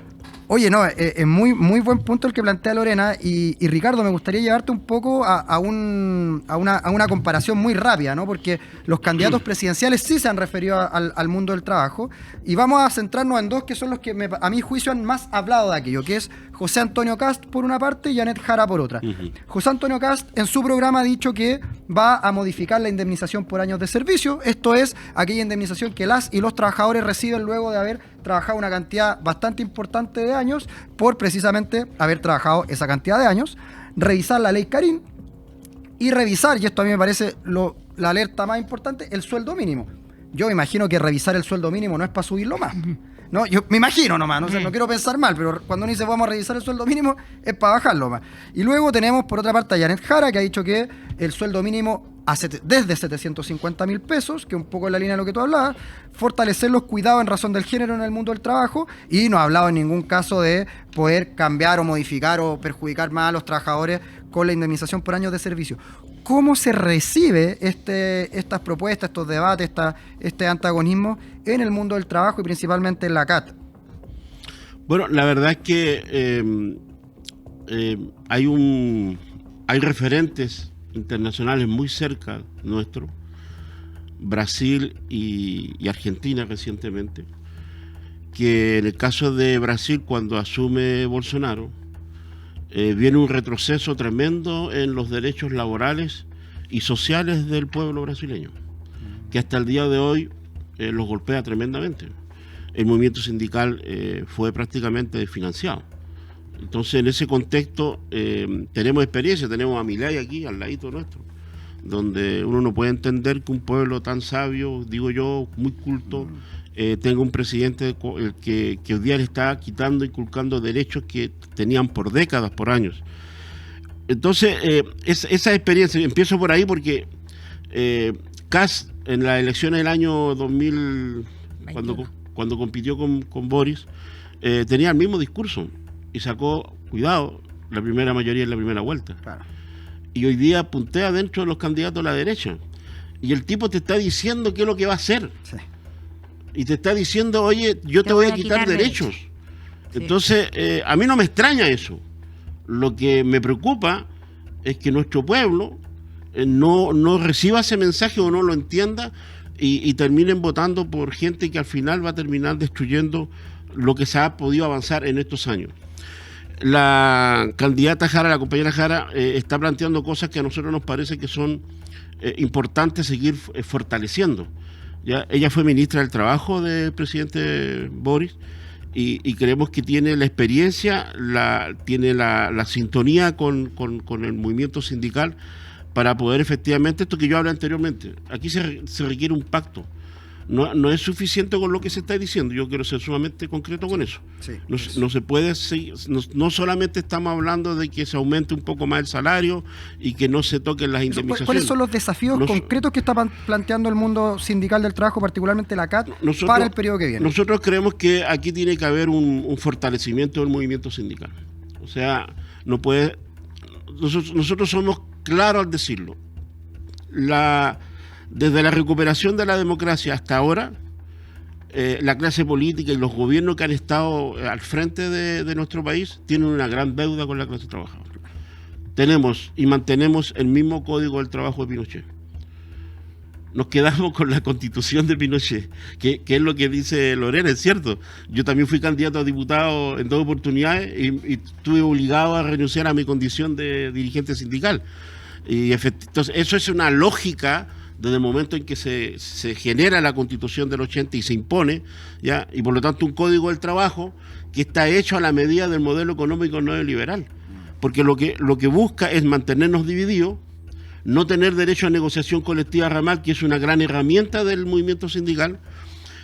Oye, no, es muy buen punto el que plantea Lorena, y Ricardo, me gustaría llevarte un poco a una comparación muy rápida, ¿no? Porque los candidatos presidenciales sí se han referido al mundo del trabajo, y vamos a centrarnos en dos que son los que a mi juicio han más hablado de aquello, que es José Antonio Kast por una parte y Janet Jara por otra. José Antonio Kast en su programa ha dicho que va a modificar la indemnización por años de servicio, esto es aquella indemnización que las y los trabajadores reciben luego de haber trabajado una cantidad bastante importante de años por precisamente haber trabajado esa cantidad de años, revisar la ley Carín y revisar, y esto a mí me parece la alerta más importante, el sueldo mínimo. Yo me imagino que revisar el sueldo mínimo no es para subirlo más. No, yo me imagino nomás, no quiero pensar mal, pero cuando uno dice vamos a revisar el sueldo mínimo es para bajarlo más. Y luego tenemos por otra parte a Janet Jara, que ha dicho que el sueldo mínimo desde 750.000 pesos, que un poco en la línea de lo que tú hablabas, fortalecer los cuidados en razón del género en el mundo del trabajo, y no ha hablado en ningún caso de poder cambiar o modificar o perjudicar más a los trabajadores con la indemnización por años de servicio. ¿Cómo se recibe estas propuestas, estos debates, este antagonismo en el mundo del trabajo y principalmente en la CAT? Bueno, la verdad es que hay referentes internacionales muy cerca nuestro, Brasil y Argentina recientemente, que en el caso de Brasil, cuando asume Bolsonaro, viene un retroceso tremendo en los derechos laborales y sociales del pueblo brasileño, que hasta el día de hoy los golpea tremendamente. El movimiento sindical fue prácticamente desfinanciado. Entonces, en ese contexto tenemos experiencia, tenemos a Milei aquí al ladito nuestro, donde uno no puede entender que un pueblo tan sabio, digo yo, muy culto, tenga un presidente que hoy día le está quitando, inculcando derechos que tenían por décadas, por años. Entonces, esa experiencia, empiezo por ahí porque Kast en las elecciones del año 2000, cuando compitió con Boris, tenía el mismo discurso y sacó, cuidado, la primera mayoría en la primera vuelta. Claro. Y hoy día puntea dentro de los candidatos a la derecha. Y el tipo te está diciendo qué es lo que va a hacer. Sí. Y te está diciendo, oye, yo te voy a quitar derechos. Sí. Entonces, a mí no me extraña eso. Lo que me preocupa es que nuestro pueblo no reciba ese mensaje o no lo entienda y terminen votando por gente que al final va a terminar destruyendo lo que se ha podido avanzar en estos años. La candidata Jara, la compañera Jara, está planteando cosas que a nosotros nos parece que son importantes seguir fortaleciendo. ¿Ya? Ella fue ministra del Trabajo del presidente Boris y creemos que tiene la experiencia, tiene la sintonía con el movimiento sindical para poder efectivamente, esto que yo hablé anteriormente, aquí se requiere un pacto no es suficiente con lo que se está diciendo. Yo quiero ser sumamente concreto con eso. Sí, No se puede seguir, no solamente estamos hablando de que se aumente un poco más el salario y que no se toquen las indemnizaciones. ¿Cuáles son los desafíos concretos que está planteando el mundo sindical del trabajo, particularmente la CAT, para el periodo que viene? Nosotros creemos que aquí tiene que haber un fortalecimiento del movimiento sindical. O sea, no puede... Nosotros somos claros al decirlo. Desde la recuperación de la democracia hasta ahora, la clase política y los gobiernos que han estado al frente de nuestro país tienen una gran deuda con la clase trabajadora. Tenemos y mantenemos el mismo código del trabajo de Pinochet. Nos quedamos con la constitución de Pinochet, que es lo que dice Lorena, es cierto. Yo también fui candidato a diputado en 2 oportunidades y estuve obligado a renunciar a mi condición de dirigente sindical. Y entonces, eso es una lógica desde el momento en que se genera la Constitución del 80 y se impone, ¿ya? Y por lo tanto un código del trabajo que está hecho a la medida del modelo económico neoliberal, porque lo que busca es mantenernos divididos, no tener derecho a negociación colectiva ramal, que es una gran herramienta del movimiento sindical.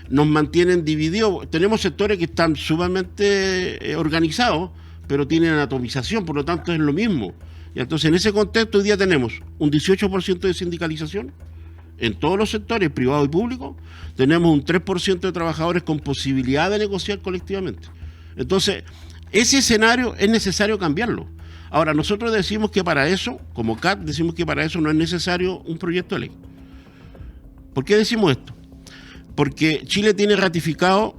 Nos mantienen divididos. Tenemos sectores que están sumamente organizados, pero tienen atomización, por lo tanto es lo mismo. Y entonces en ese contexto hoy día tenemos un 18% de sindicalización en todos los sectores, privado y público. Tenemos un 3% de trabajadores con posibilidad de negociar colectivamente. Entonces, ese escenario es necesario cambiarlo. Ahora, nosotros decimos que para eso, como CAT, decimos que para eso no es necesario un proyecto de ley. ¿Por qué decimos esto? Porque Chile tiene ratificado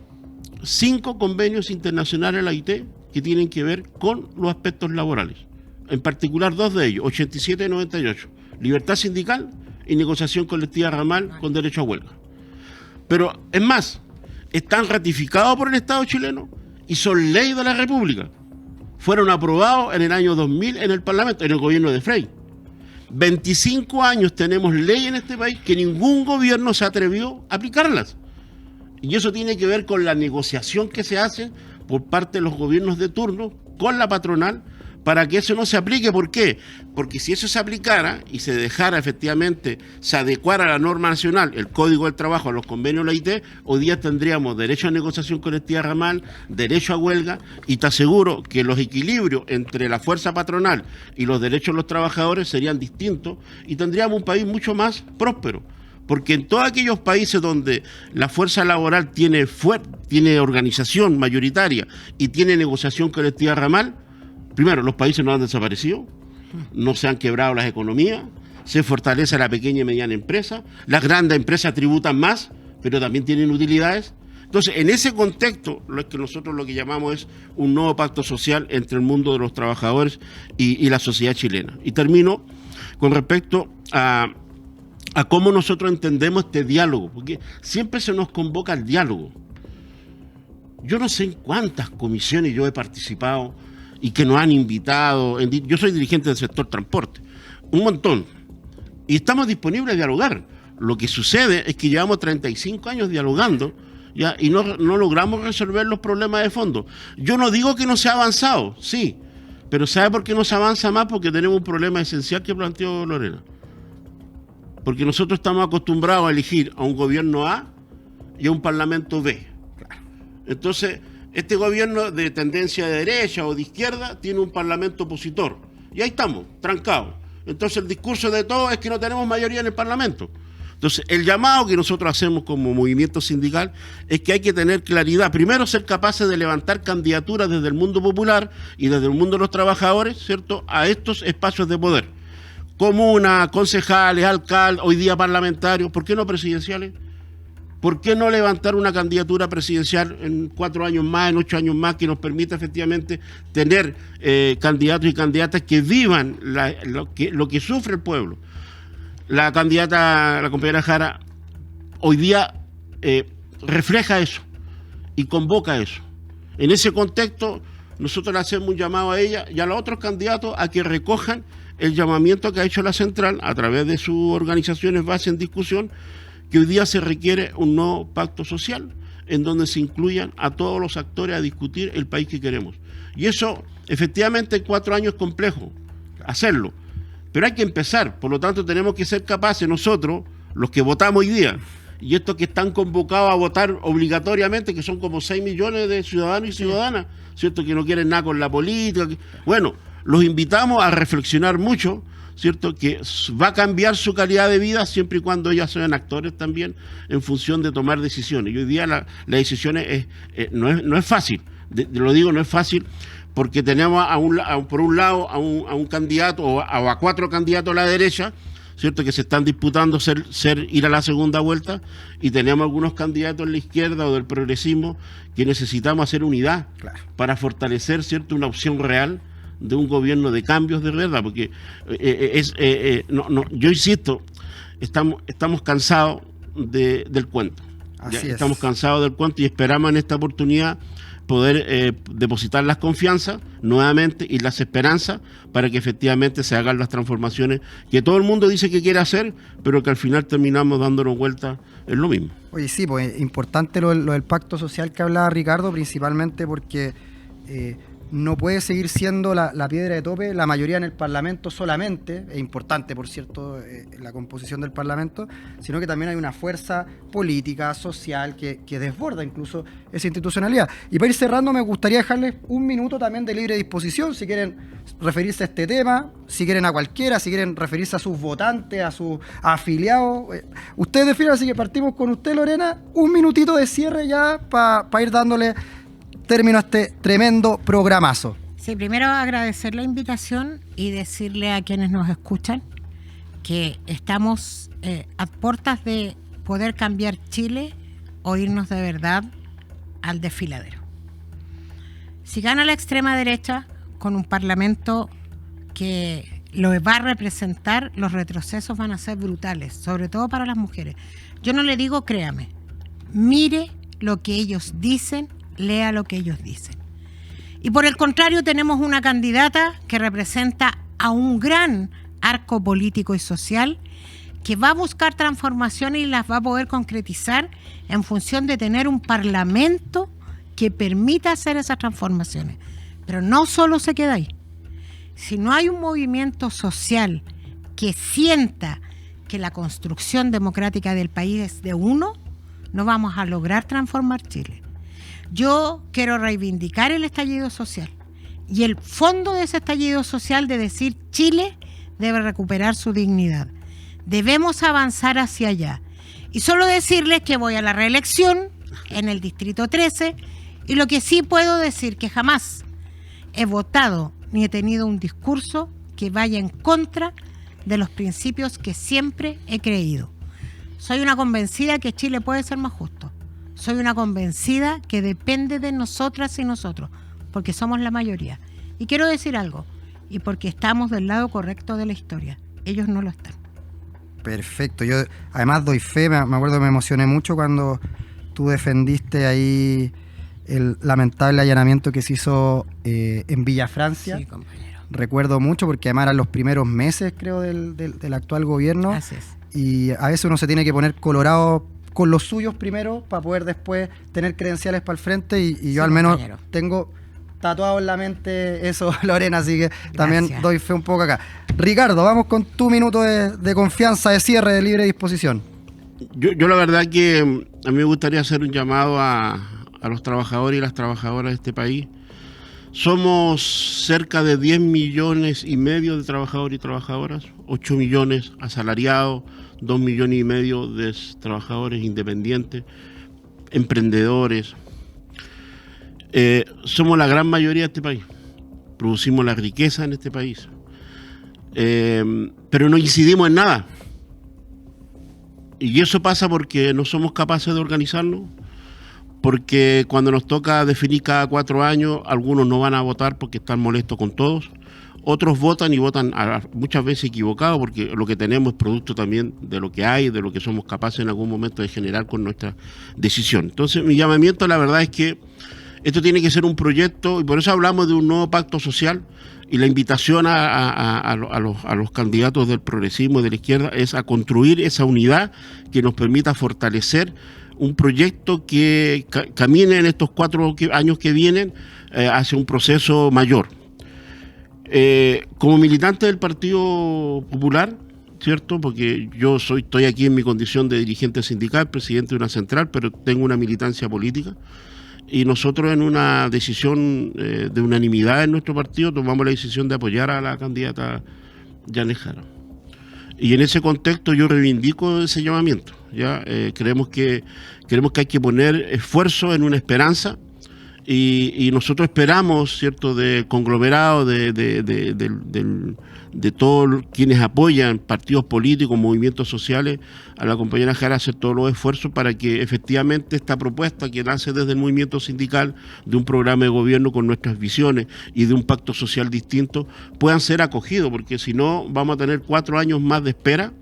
5 convenios internacionales de la OIT que tienen que ver con los aspectos laborales. En particular 2 de ellos, 87 y 98. Libertad sindical y negociación colectiva ramal con derecho a huelga. Pero, es más, están ratificados por el Estado chileno y son ley de la República. Fueron aprobados en el año 2000 en el Parlamento, en el gobierno de Frei. 25 años tenemos ley en este país que ningún gobierno se atrevió a aplicarlas. Y eso tiene que ver con la negociación que se hace por parte de los gobiernos de turno con la patronal para que eso no se aplique. ¿Por qué? Porque si eso se aplicara y se dejara efectivamente, se adecuara a la norma nacional, el Código del Trabajo, a los convenios de la OIT, hoy día tendríamos derecho a negociación colectiva ramal, derecho a huelga, y te aseguro que los equilibrios entre la fuerza patronal y los derechos de los trabajadores serían distintos y tendríamos un país mucho más próspero. Porque en todos aquellos países donde la fuerza laboral tiene organización mayoritaria y tiene negociación colectiva ramal, primero, los países no han desaparecido, no se han quebrado las economías, se fortalece la pequeña y mediana empresa, las grandes empresas tributan más, pero también tienen utilidades. Entonces, en ese contexto, nosotros lo que llamamos es un nuevo pacto social entre el mundo de los trabajadores y la sociedad chilena. Y termino con respecto a cómo nosotros entendemos este diálogo, porque siempre se nos convoca al diálogo. Yo no sé en cuántas comisiones yo he participado y que nos han invitado. Yo soy dirigente del sector transporte, un montón, y estamos disponibles a dialogar. Lo que sucede es que llevamos 35 años dialogando, ¿ya? Y no logramos resolver los problemas de fondo. Yo no digo que no se ha avanzado, sí, pero ¿sabe por qué no se avanza más? Porque tenemos un problema esencial que planteó Lorena. Porque nosotros estamos acostumbrados a elegir a un gobierno A y a un parlamento B. Entonces, este gobierno de tendencia de derecha o de izquierda tiene un parlamento opositor. Y ahí estamos, trancados. Entonces, el discurso de todos es que no tenemos mayoría en el parlamento. Entonces, el llamado que nosotros hacemos como movimiento sindical es que hay que tener claridad. Primero, ser capaces de levantar candidaturas desde el mundo popular y desde el mundo de los trabajadores, ¿cierto?, a estos espacios de poder. Comunas, concejales, alcaldes, hoy día parlamentarios, ¿por qué no presidenciales? ¿Por qué no levantar una candidatura presidencial en 4 años más, en 8 años más, que nos permita efectivamente tener candidatos y candidatas que vivan lo que sufre el pueblo? La candidata, la compañera Jara, hoy día refleja eso y convoca eso. En ese contexto, nosotros le hacemos un llamado a ella y a los otros candidatos a que recojan el llamamiento que ha hecho la central a través de sus organizaciones base en discusión, que hoy día se requiere un nuevo pacto social en donde se incluyan a todos los actores a discutir el país que queremos. Y eso, efectivamente, en 4 años es complejo hacerlo, pero hay que empezar. Por lo tanto, tenemos que ser capaces nosotros, los que votamos hoy día, y estos que están convocados a votar obligatoriamente, que son como 6 millones de ciudadanos y ciudadanas, ¿cierto? Que no quieren nada con la política. Bueno, los invitamos a reflexionar mucho, ¿cierto? Que va a cambiar su calidad de vida siempre y cuando ellas sean actores también en función de tomar decisiones. Y hoy día la decisión no es fácil, lo digo, no es fácil, porque tenemos por un lado a un candidato o a 4 candidatos a la derecha, ¿cierto? Que se están disputando ir a la segunda vuelta, y tenemos algunos candidatos en la izquierda o del progresismo que necesitamos hacer unidad para fortalecer, ¿cierto?, una opción real de un gobierno de cambios de verdad, porque yo insisto, estamos cansados del cuento. Estamos cansados del cuento y esperamos en esta oportunidad poder depositar las confianzas nuevamente y las esperanzas para que efectivamente se hagan las transformaciones que todo el mundo dice que quiere hacer, pero que al final terminamos dándonos vuelta en lo mismo. Oye, sí, pues importante lo del pacto social que hablaba Ricardo, principalmente porque no puede seguir siendo la piedra de tope la mayoría en el Parlamento solamente, es importante, por cierto, la composición del Parlamento, sino que también hay una fuerza política, social, que desborda incluso esa institucionalidad. Y para ir cerrando, me gustaría dejarles un minuto también de libre disposición, si quieren referirse a este tema, si quieren a cualquiera, si quieren referirse a sus votantes, a sus afiliados. Ustedes definen, así que partimos con usted, Lorena, un minutito de cierre ya para ir dándole término a este tremendo programazo. Sí, primero agradecer la invitación y decirle a quienes nos escuchan que estamos a puertas de poder cambiar Chile o irnos de verdad al desfiladero. Si gana la extrema derecha con un parlamento que lo va a representar, los retrocesos van a ser brutales, sobre todo para las mujeres. Yo no le digo créame, mire lo que ellos dicen, lea lo que ellos dicen. Y por el contrario, tenemos una candidata que representa a un gran arco político y social que va a buscar transformaciones y las va a poder concretizar en función de tener un parlamento que permita hacer esas transformaciones. Pero no solo se queda ahí. Si no hay un movimiento social que sienta que la construcción democrática del país es de uno, no vamos a lograr transformar Chile. Yo quiero reivindicar el estallido social y el fondo de ese estallido social de decir Chile debe recuperar su dignidad. Debemos avanzar hacia allá. Y solo decirles que voy a la reelección en el Distrito 13 y lo que sí puedo decir que jamás he votado ni he tenido un discurso que vaya en contra de los principios que siempre he creído. Soy una convencida que Chile puede ser más justo. Soy una convencida que depende de nosotras y nosotros, porque somos la mayoría. Y quiero decir algo, y porque estamos del lado correcto de la historia. Ellos no lo están. Perfecto. Yo además doy fe, me acuerdo que me emocioné mucho cuando tú defendiste ahí el lamentable allanamiento que se hizo en Villa Francia. Sí, compañero. Recuerdo mucho porque además eran los primeros meses, creo, del actual gobierno. Así es. Y a veces uno se tiene que poner colorado con los suyos primero para poder después tener credenciales para el frente y yo sí, al menos compañero, tengo tatuado en la mente eso, Lorena, así que gracias, también doy fe un poco acá. Ricardo, vamos con tu minuto de confianza, de cierre, de libre disposición. Yo la verdad que a mí me gustaría hacer un llamado a los trabajadores y las trabajadoras de este país. Somos cerca de 10 millones y medio de trabajadores y trabajadoras, 8 millones asalariados, 2 millones y medio de trabajadores independientes, emprendedores. Somos la gran mayoría de este país. Producimos la riqueza en este país. Pero no incidimos en nada. Y eso pasa porque no somos capaces de organizarnos, porque cuando nos toca definir cada 4 años, algunos no van a votar porque están molestos con todos. Otros votan y votan muchas veces equivocados porque lo que tenemos es producto también de lo que hay, de lo que somos capaces en algún momento de generar con nuestra decisión. Entonces mi llamamiento la verdad es que esto tiene que ser un proyecto y por eso hablamos de un nuevo pacto social y la invitación a los candidatos del progresismo y de la izquierda es a construir esa unidad que nos permita fortalecer un proyecto que camine en estos 4 años que vienen hacia un proceso mayor. Como militante del Partido Popular, ¿cierto? Porque yo estoy aquí en mi condición de dirigente sindical, presidente de una central, pero tengo una militancia política. Y nosotros, en una decisión de unanimidad en nuestro partido, tomamos la decisión de apoyar a la candidata Janet Jara. Y en ese contexto yo reivindico ese llamamiento. ¿Ya? Creemos que hay que poner esfuerzo en una esperanza, y nosotros esperamos, ¿cierto?, del conglomerado de todos quienes apoyan partidos políticos, movimientos sociales, a la compañera Jara, hacer todos los esfuerzos para que efectivamente esta propuesta que nace desde el movimiento sindical, de un programa de gobierno con nuestras visiones y de un pacto social distinto, puedan ser acogidos, porque si no vamos a tener 4 años más de espera.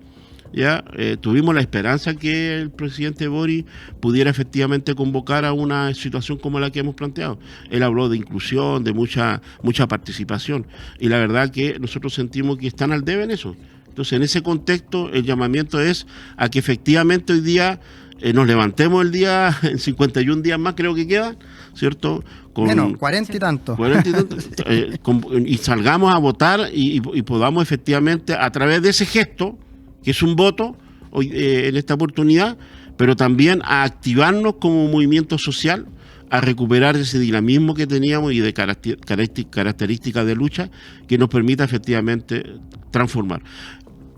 Ya tuvimos la esperanza que el presidente Boric pudiera efectivamente convocar a una situación como la que hemos planteado. Él habló de inclusión, de mucha participación, y la verdad que nosotros sentimos que están al debe en eso. Entonces, en ese contexto, el llamamiento es a que efectivamente hoy día nos levantemos el día, en 51 días más creo que queda, ¿cierto? Menos, 40 y tantos. 40 y tantos, y salgamos a votar y podamos efectivamente, a través de ese gesto, que es un voto hoy, en esta oportunidad, pero también a activarnos como movimiento social, a recuperar ese dinamismo que teníamos y de características de lucha que nos permita efectivamente transformar.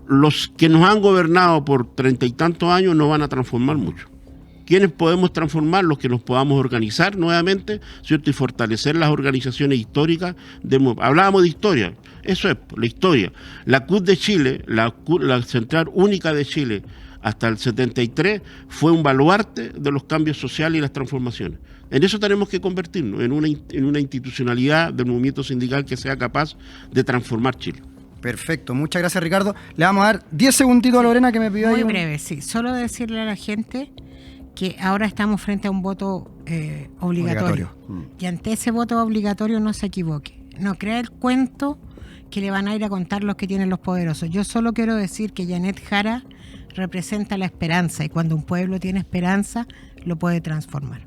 Los que nos han gobernado por 30 y tantos años no van a transformar mucho. ¿Quiénes podemos transformar? Los que nos podamos organizar nuevamente, ¿cierto? Y fortalecer las organizaciones históricas. Hablábamos de historia, eso es, la historia. La CUT de Chile, la Central Única de Chile, hasta el 73, fue un baluarte de los cambios sociales y las transformaciones. En eso tenemos que convertirnos, en una institucionalidad del movimiento sindical que sea capaz de transformar Chile. Perfecto, muchas gracias, Ricardo. Le vamos a dar 10 segunditos a Lorena, que me pidió Muy ahí. breve, sí. Solo decirle a la gente que ahora estamos frente a un voto obligatorio. Y ante ese voto obligatorio no se equivoque. No crea el cuento que le van a ir a contar los que tienen los poderosos. Yo solo quiero decir que Janet Jara representa la esperanza, y cuando un pueblo tiene esperanza, lo puede transformar.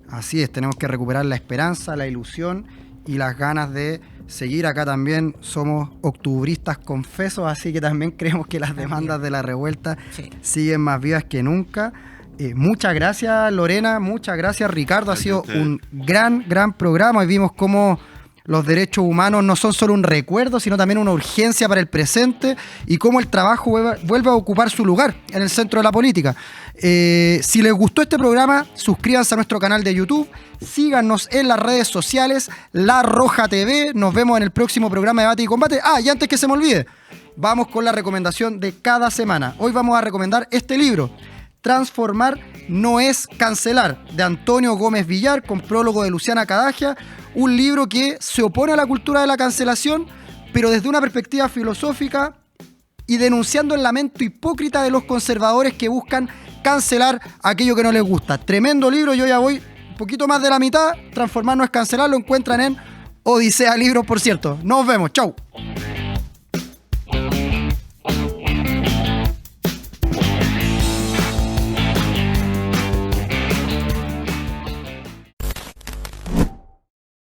Así es, tenemos que recuperar la esperanza, la ilusión y las ganas de seguir. Acá también somos octubristas confesos, así que también creemos que las demandas de la revuelta siguen más vivas que nunca. Muchas gracias, Lorena, muchas gracias, Ricardo. Ha sido un gran programa. Hoy vimos cómo los derechos humanos no son solo un recuerdo, sino también una urgencia para el presente, y cómo el trabajo vuelve a ocupar su lugar en el centro de la política. Si les gustó este programa, suscríbanse a nuestro canal de YouTube, síganos en las redes sociales, La Roja TV. Nos vemos en el próximo programa de Debate y Combate. Y antes que se me olvide, vamos con la recomendación de cada semana. Hoy vamos a recomendar este libro, Transformar no es cancelar, de Antonio Gómez Villar, con prólogo de Luciana Cadagia. Un libro que se opone a la cultura de la cancelación, pero desde una perspectiva filosófica, y denunciando el lamento hipócrita de los conservadores que buscan cancelar aquello que no les gusta. Tremendo libro, yo ya voy un poquito más de la mitad. Transformar no es cancelar, lo encuentran en Odisea Libros, por cierto. Nos vemos, chau.